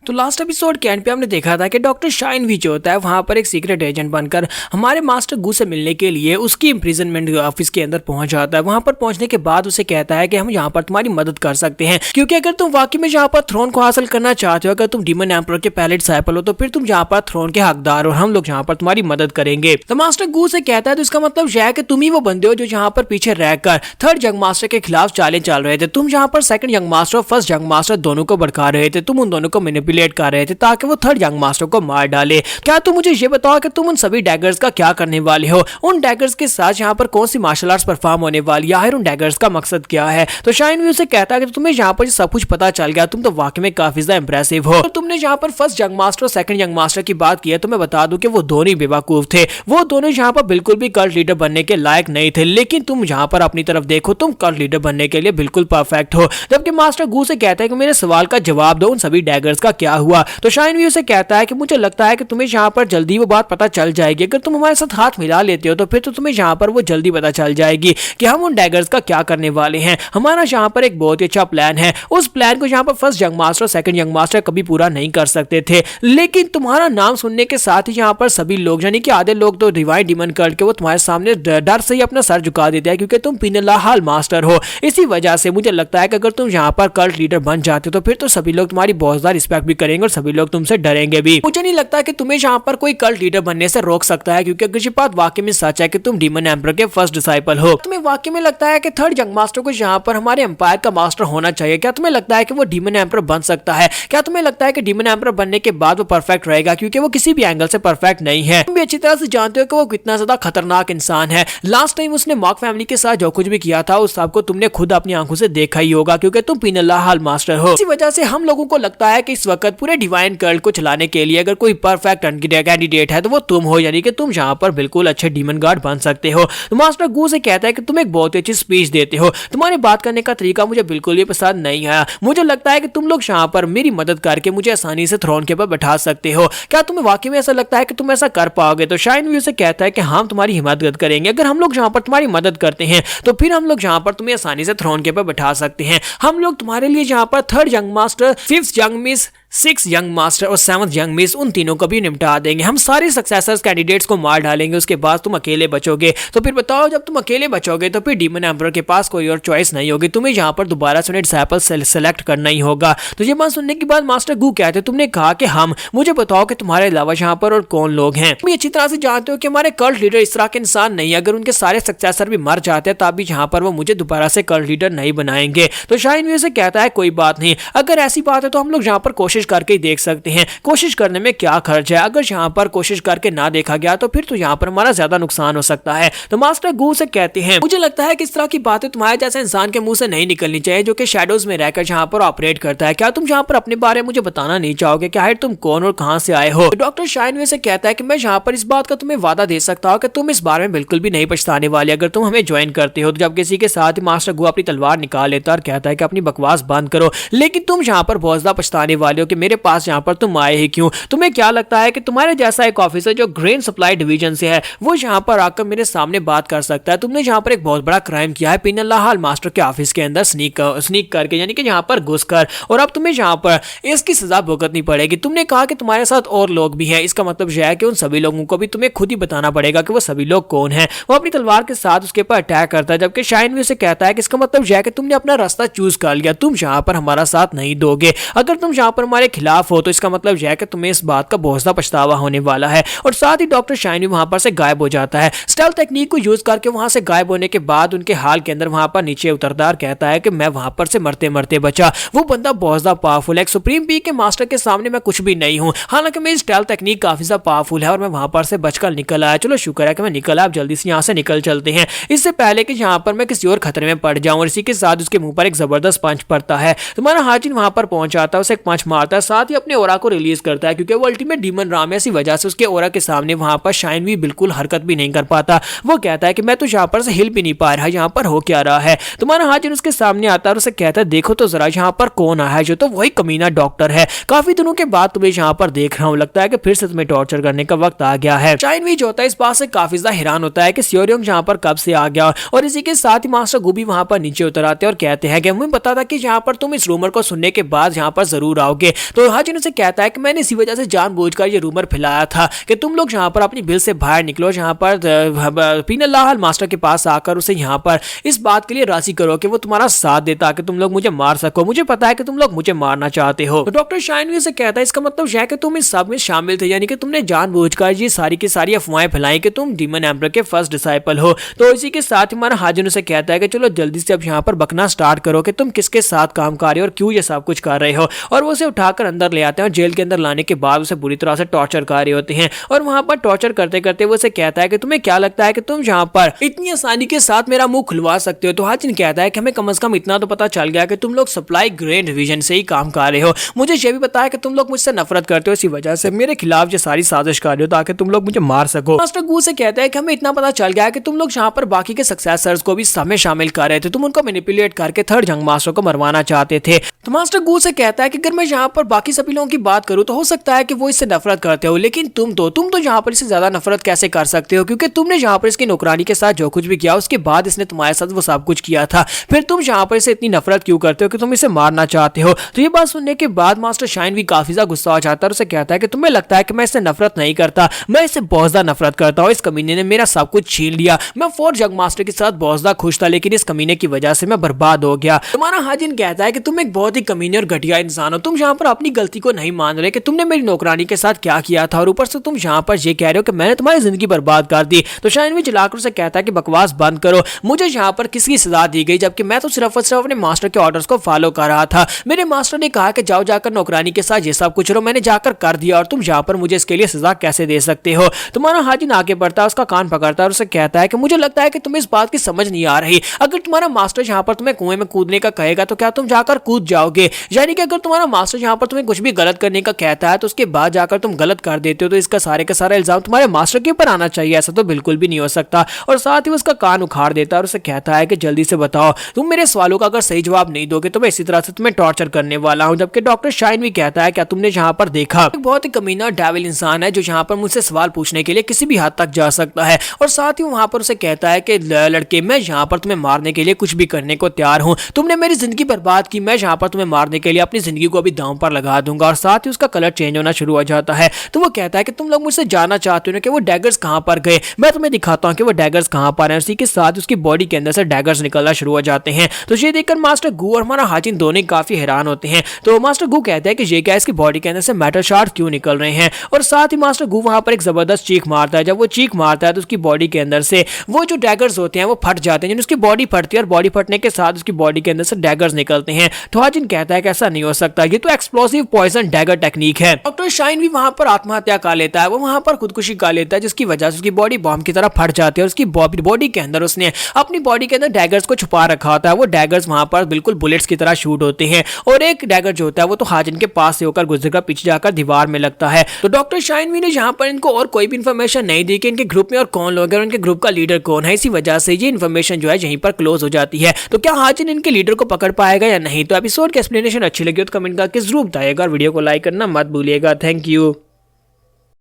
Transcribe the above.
तो last episode के and पे हमने देखा था कि डॉक्टर शाइन भी जो होता है वहां पर एक सीक्रेट एजेंट बनकर हमारे मास्टर गू से मिलने के लिए उसकी इम्प्रिजनमेंट ऑफिस के अंदर पहुंच जाता है। वहां पर पहुंचने के बाद उसे कहता है कि हम यहाँ पर तुम्हारी मदद कर सकते हैं, क्योंकि अगर तुम वाकई में यहाँ पर थ्रोन को हासिल करना चाहते हो, अगर तुम डीमन एम्परर के पहले डिसाइपल हो, तो फिर तुम यहाँ पर थ्रोन के हकदार हो, हम लोग यहाँ पर तुम्हारी मदद करेंगे। तो मास्टर गू से कहता है तो इसका मतलब यह है कि तुम ही वो बंदे हो जो यहाँ पर पीछे रहकर थर्ड यंग मास्टर के खिलाफ चालें चल रहे थे। तुम यहाँ पर सेकंड यंग मास्टर और फर्स्ट यंग मास्टर दोनों को भड़का रहे थे, तुम उन दोनों को मैनिपुलेट कर रहे थे ताकि वो थर्ड यंग मास्टर को मार डाले। क्या तुम मुझे ये बताओ कि तुम उन सभी डैगर्स का क्या करने वाले हो? उन डैगर्स के साथ यहाँ पर कौन सी मार्शल आर्ट्स परफॉर्म होने वाली है? उन डैगर्स का मकसद क्या है? तो शाइन भी उसे कहता है कि तुम्हें यहाँ पर सब कुछ पता चल गया, तुम तो वाकई में काफी ज्यादा इंप्रेसिव हो। तो तुमने यहाँ पर फर्स्ट यंग मास्टर और सेकंड यंग मास्टर की बात की है, तो मैं बता दूं कि वो दोनों ही बेवकूफ थे। वो दोनों यहाँ पर बिल्कुल भी कल्ट लीडर बनने के लायक नहीं थे, लेकिन तुम यहाँ पर अपनी तरफ देखो, तुम कल्ट लीडर बनने के लिए बिल्कुल परफेक्ट हो। जबकि मास्टर गू से कहता है कि मेरे सवाल का जवाब दो, उन सभी डैगर्स का क्या हुआ? तो शाइन भी उसे कहता है कि मुझे लगता है कि तुम्हें यहाँ पर जल्दी वो बात पता चल जाएगी। अगर तुम हमारे साथ हाथ मिला लेते हो तो फिर तो तुम्हें यहाँ पर वो जल्दी पता चल जाएगी कि हम उन डैगर्स का क्या करने वाले हैं। हमारा यहाँ पर एक बहुत ही अच्छा प्लान है। उस प्लान को यहाँ पर फर्स्ट यंग मास्टर और सेकंड यंग मास्टर कभी पूरा नहीं कर सकते थे, लेकिन तुम्हारा नाम सुनने के साथ ही यहाँ पर सभी लोग, यानी कि आधे लोग तो डिवाइन डीमन कल्ट के, वो तुम्हारे सामने डर से ही अपना सर झुका देते हैं, क्योंकि तुम पिनलाहाल मास्टर हो। इसी वजह से मुझे लगता है कि अगर तुम यहाँ पर कल्ट लीडर बन जाते तो फिर तो सभी लोग तुम्हारी बहुत ज्यादा रिस्पेक्ट भी करेंगे और सभी लोग तुमसे डरेंगे भी। मुझे नहीं लगता कि तुम्हें यहाँ पर कोई कल्ट लीडर बनने से रोक सकता है, क्योंकि अगर ये बात वाकई में सच है कि तुम डीमन एम्परर के फर्स्ट डिसाइपल हो। तुम्हें वाकई में लगता है कि थर्ड यंग मास्टर को यहाँ पर हमारे एम्पायर का मास्टर होना चाहिए? क्या तुम्हें लगता है कि वो डीमन एम्परर बन सकता है? क्या तुम्हें लगता है कि डीमन एम्परर बनने के बाद वो परफेक्ट रहेगा? क्योंकि वो किसी भी एंगल से परफेक्ट नहीं है। तुम भी अच्छी तरह से जानते हो कि वो कितना ज्यादा खतरनाक इंसान है। लास्ट टाइम उसने मॉक फैमिली के साथ जो कुछ भी किया था उस सबको तुमने खुद अपनी आंखों से देखा ही होगा, क्योंकि तुम पिनलाहाल मास्टर हो। इसी वजह से हम लोगों को लगता है कि इस वक्त पूरे डिवाइन कल्ट को चलाने के लिए अगर कोई परफेक्ट कैंडिडेट है तो वो तुम हो, यानी कि तुम यहाँ पर बिल्कुल अच्छे डीमन गार्ड बन सकते हो। तो मास्टर गू से कहता है कि तुम एक बहुत अच्छी स्पीच देते हो, तुम्हारे बात करने का तरीका मुझे बिल्कुल भी पसंद नहीं आया। मुझे लगता है कि तुम लोग यहाँ पर मेरी मदद करके मुझे आसानी से थ्रोन के ऊपर बैठा सकते हो। क्या तुम्हें वाकई में ऐसा लगता है कि तुम ऐसा कर पाओगे? तो शाइन भी उसे कहता है कि हम तुम्हारी हिम्मत करेंगे। अगर हम लोग यहाँ पर तुम्हारी मदद करते हैं तो फिर हम लोग यहाँ पर तुम्हें आसानी से थ्रोन के ऊपर बैठा सकते हैं। हम लोग तुम्हारे लिए यहाँ पर third young master, fifth young miss, six young master और सेवंथ यंग मिस, उन तीनों को भी निपटा देंगे। हम सारे सक्सेसर्स कैंडिडेट्स को मार डालेंगे, उसके बाद तुम अकेले बचोगे। तो फिर बताओ, जब तुम अकेले बचोगे तो फिर डीमन एम्परर के पास कोई और चॉइस नहीं होगी, तुम्हें यहाँ पर दोबारा से डिसाइपल सेलेक्ट करना ही होगा। तो ये बात सुनने के बाद मास्टर गू कहते, तुमने कहा कि हम, मुझे बताओ कि तुम्हारे अलावा यहाँ पर और कौन लोग हैं? तुम अच्छी तरह से जानते हो कि हमारे कल्ट लीडर इस तरह के इंसान नहीं है। अगर उनके सारे सक्सेसर भी मर जाते हैं तब भी यहाँ पर वो मुझे दोबारा से कल्ट लीडर नहीं बनाएंगे। तो शाइन भी उसे कहता है कोई बात नहीं, अगर ऐसी बात है तो हम लोग यहाँ पर कोशिश करके ही देख सकते हैं। कोशिश करने में क्या खर्च है? अगर यहाँ पर कोशिश करके ना देखा गया तो फिर तो यहाँ पर हमारा ज्यादा नुकसान हो सकता है। तो मास्टर गू से कहते हैं, मुझे लगता है कि इस तरह की बातें तुम्हारे जैसे इंसान के मुंह से नहीं निकलनी चाहिए जो कि शैडोज में रहकर यहाँ पर ऑपरेट करता है। क्या तुम यहाँ पर अपने बारे में मुझे बताना नहीं चाहोगे कि तुम कौन और कहां से आए हो? तो डॉक्टर शाइन से कहता है कि मैं यहाँ पर इस बात का तुम्हें वादा दे सकता हूँ कि तुम इस बारे में बिल्कुल भी नहीं पछताने वाले अगर तुम हमें ज्वाइन करते हो। तो जब किसी के साथ मास्टर गू अपनी तलवार निकाल लेता और कहता है कि अपनी बकवास बंद करो, लेकिन तुम यहाँ पर बहुत ज्यादा पछताने वाले हो कि मेरे पास यहाँ पर तुम आए ही क्यों। तुम्हें क्या लगता है कि तुम्हारे जैसा एक ऑफिसर जो ग्रेन सप्लाई डिवीजन से है वो यहाँ पर आकर मेरे सामने बात कर सकता है? तुमने यहाँ पर एक बहुत बड़ा क्राइम किया है, पिनलाहाल मास्टर के ऑफिस के अंदर स्नीक करके, यानी कि यहाँ पर घुसकर, और अब तुम्हें यहाँ पर इसकी सजा भुगतनी पड़ेगी। तुमने कहा कि तुम्हारे साथ और लोग भी हैं, इसका मतलब यह है कि उन सभी लोगों को भी तुम्हें खुद ही बताना पड़ेगा कि वो सभी लोग कौन हैं। वो अपनी तलवार के साथ उसके ऊपर अटैक करता है, जबकि शाइन भी उसे कहता है कि इसका मतलब यह है कि तुमने अपना रास्ता चूज कर लिया, तुम यहाँ पर हमारा साथ नहीं दोगे। अगर तुम यहाँ पर हमारे खिलाफ हो तो इसका मतलब यह है कि तुम्हें इस बात का बहुत सा पछतावा होने वाला है। और साथ ही डॉक्टर शाइन भी वहां पर से गायब हो जाता है। स्टेल्थ टेक्निक को यूज करके वहां से गायब होने के बाद उनके हाल के अंदर वहां पर नीचे उतरता और कहता है कि मैं वहां पर से मरते मरते बचा। वो बंदा बहुत ज्यादा पावरफुल है, सुप्रीम बी के मास्टर के सामने मैं कुछ भी नहीं हूँ। हालांकि मेरी स्टेल्थ टेक्निक काफी ज्यादा पावरफुल है और मैं वहां पर से बचकर निकल आया। चलो शुक्र है कि मैं निकला, अब जल्दी से यहाँ से निकल चलते हैं, इससे पहले कि यहाँ पर मैं किसी और खतरे में पड़ जाऊं। और इसी के साथ उसके मुंह पर एक जबरदस्त पंच पड़ता है। तुम्हारा हाजिन वहां पर पहुंच जाता है, उसे एक पंच मारता है, साथ ही अपने ओरा को रिलीज करता है, क्योंकि वो अल्टीमेट डीमन राम है। इसी वजह से उसके ओरा के सामने वहां पर शाइन भी बिल्कुल हरकत भी नहीं कर पाता। वो कहता है कि मैं तो यहाँ पर से हिल भी नहीं पा रहा, यहाँ पर हो क्या रहा है? तुम्हारा हाजिन उसके सामने आता है और उसे कहता है देखो तो जरा यहाँ पर कौन आया है, जो तो वही कमीना डॉक्टर है। काफी दिनों के बाद तुम्हें यहाँ पर देख रहा हूँ, लगता है कि फिर से तुम्हें टॉर्चर करने का वक्त आ गया है। शाइन भी जो होता है इस बात से काफी ज्यादा हैरान होता है कि सियोरियंग यहाँ पर कब से आ गया। और इसी के साथ ही मास्टर गू भी वहां पर नीचे उतर आते हैं और कहते हैं कि हमें पता था कि यहाँ पर तुम इस रूमर को सुनने के बाद यहाँ पर जरूर आओगे, तो हाजिन उसे कहता है कि मैंने इसी वजह से जानबूझकर ये रूमर फैलाया था कि तुम लोग यहाँ पर अपनी बिल से बाहर निकलो, यहाँ पर पीनल्लाह मास्टर के पास आकर उसे यहाँ पर इस बात के लिए राजी करो कि वो तुम्हारा साथ देता कि तुम लोग मुझे मार सको। मुझे पता है कि तुम लोग मुझे मारना चाहते हो। तो डॉक्टर शाइन भी उसे कहता है इसका मतलब यह है कि तुम इस सब में शामिल थे, यानी कि तुमने जानबूझकर ये सारी की सारी अफवाहें फैलाई कि तुम डीमन एम्पर के फर्स्ट डिसाइपल हो। तो इसी के साथ हमारा हाजिन उसे कहता है कि चलो जल्दी से अब यहाँ पर बकना स्टार्ट करो कि तुम किसके साथ काम कर रहे हो और क्यों ये सब कुछ कर रहे हो। और वो उसे उठाकर अंदर ले आते हैं और जेल के अंदर लाने के बाद उसे बुरी तरह से टॉर्चर कर रहे होते हैं। और वहां पर टॉर्चर करते करते वो उसे कहता है कि तुम्हें क्या लगता है कि तुम यहाँ पर इतनी आसानी के साथ मेरा मुंह खुलवा सकते हो। तो हाजिन कहता है कि हमें कम से कम इतना तो पता चल गया कि तुम लोग सप्लाई ग्रेन डिवीजन से ही काम कर रहे हो। मुझे ये भी पता है कि तुम लोग मुझसे नफरत करते हो, इसी वजह से मेरे खिलाफ ये सारी साजिश कर रहे हो ताकि तुम लोग मुझे मार सको। मास्टर गू से कहता है कि हमें इतना पता चल गया कि तुम लोग यहाँ पर बाकी के सक्सेसर्स को भी समय शामिल कर रहे थे, तुम उनको मैनिपुलेट करके थर्ड जंग मास्टर को मरवाना चाहते थे। तो मास्टर गू से कहता है कि अगर मैं यहाँ पर बाकी सभी लोगों की बात करूँ तो हो सकता है कि वो इससे नफरत करते हो, लेकिन तुम तो यहाँ पर इससे ज्यादा नफरत कैसे कर सकते हो, क्योंकि तुमने यहाँ पर इसकी नौकरानी के साथ जो कुछ भी किया उसके बाद इसने तुम्हारे साथ वो सब कुछ किया था, फिर तुम यहाँ पर इसे इतनी नफरत क्यों करते हो कि तुम इसे मारना चाहते हो। तो ये बात सुनने के बाद मास्टर शाइन भी काफी ज्यादा गुस्सा हो जाता है और उसे कहता है कि तुम्हें लगता है कि मैं इससे नफरत नहीं करता, मैं इससे बहुत ज्यादा नफरत करता हूँ। इस कमीने ने मेरा सब कुछ छीन लिया। मैं फोर्थ जंग मास्टर के साथ बहुत ज्यादा खुश था, लेकिन इस कमीने की वजह से मैं बर्बाद हो गया। तुम्हारा हाजिन कहता है कि तुम एक बहुत ही कमीने और घटिया इंसान हो, तुम यहाँ पर अपनी गलती को नहीं मान रहे कि तुमने मेरी नौकरानी के साथ क्या किया था, और ऊपर से तुम यहाँ पर ये कह रहे हो कि मैंने तुम्हारी जिंदगी बर्बाद कर दी। तो शाइन भी चिल्लाकर उसे कहता है कि बकवास बंद करो, मुझे यहाँ पर किसकी सजा दी गई, जबकि मैं तो सिर्फ और सिर्फ अपने मास्टर के ऑर्डर्स को फॉलो कर रहा था। मेरे मास्टर ने कहा कि जाओ जाकर नौकरानी के साथ ये सब कुछ करो, मैंने जाकर कर दिया और तुम यहाँ पर मुझे इसके लिए सजा कैसे दे सकते हो। तुम्हारा हाजिन आगे बढ़ता है, उसका कान पकड़ता है और उसे कहता है कि मुझे लगता है कि तुम्हें इस बात की समझ नहीं आ रही। अगर तुम्हारा मास्टर यहाँ पर तुम्हें कुएं में कूदने का कहेगा तो क्या तुम जाकर कूद जाओगे, यानी कि अगर तुम्हारा मास्टर यहाँ पर तुम्हें कुछ भी गलत करने का कहता है तो उसके बाद जाकर तुम गलत कर देते हो, तो इसका सारे का सारा इल्जाम तुम्हारे मास्टर के ऊपर आना चाहिए। ऐसा तो बिल्कुल भी नहीं हो सकता। और साथ ही उसका कान उखाड़ देता है और उसे कहता है कि जल्दी से बताओ, तुम मेरे सवालों का अगर सही जवाब नहीं दोगे तो मैं इसी तरह से तुम्हें टॉर्चर करने वाला हूं। जबकि डॉक्टर शाइन भी कहता है क्या तुमने यहाँ पर देखा, एक बहुत ही कमीना डेविल इंसान है जो यहाँ पर मुझसे सवाल पूछने के लिए किसी भी हद तक जा सकता है। और साथ ही वहां पर उसे कहता है कि लड़के मैं यहाँ पर तुम्हें मारने के लिए कुछ भी करने को तैयार हूँ, तुमने मेरी जिंदगी बर्बाद की, मैं यहाँ पर तुम्हें मारने के लिए अपनी जिंदगी को भी दांव पर लगा दूंगा। और साथ ही उसका कलर चेंज होना शुरू हो जाता है। तो वो कहता है कि तुम लोग मुझसे जानना चाहते हो कि वो डैगर्स कहाँ पर गए, मैं तुम्हें दिखाता हूँ कि वो डैगर्स कहाँ पर हैं। उसी के साथ उसकी बॉडी के अंदर से डैगर्स निकलना शुरू हो जाते हैं। तो ये देखकर मास्टर गू और हमारा हाजिन दोनों काफी हैरान होते हैं। तो मास्टर गू कहते हैं कि ये क्या, इसकी बॉडी के अंदर से मेटल शार्ड क्यों निकल रहे हैं। और साथ ही मास्टर गू वहां पर एक जबरदस्त चीख मारता है। जब वो चीख मारता है तो उसकी बॉडी के अंदर से वो जो डैगर्स होते हैं वो फट जाते हैं, उसकी बॉडी फटती है और बॉडी फटने के साथ उसकी बॉडी के अंदर से डैगर्स निकलते हैं। तो हाजिन कहता है कि ऐसा नहीं हो सकता, ये तो एक्सप्लोसिव पॉइजन डैगर टेक्निक है। डॉक्टर शाइन भी वहां पर आत्महत्या कर लेता है, वो वहां पर खुदकुशी कर लेता है, जिसकी वजह से उसकी बॉडी बॉम्ब की तरह फट जाती है। और उसकी बॉडी के अंदर उसने अपनी बॉडी के अंदर डैगर्स को छुपा रखा होता है। वो डैगर्स वहां पर बिल्कुल बुलेट्स की तरह शूट होते हैं और एक डैगर जो होता है वो तो हाजिन के पास से होकर गुजरकर पीछे जाकर दीवार में लगता है। तो डॉक्टर शाइन भी ने यहाँ पर इनको और कोई भी इंफॉर्मेशन नहीं दी कि इनके ग्रुप में और कौन लोग हैं और इनके ग्रुप का लीडर कौन है। इसी वजह से ये इन्फॉर्मेशन जो है यहीं पर क्लोज हो जाती है। तो क्या हाजिन इनके लीडर को पकड़ पाएगा या नहीं। तो एपिसोड की एक्सप्लेनेशन अच्छी लगी तो कमेंट करके जरूर बताइएगा और वीडियो को लाइक करना मत भूलिएगा। Thank you.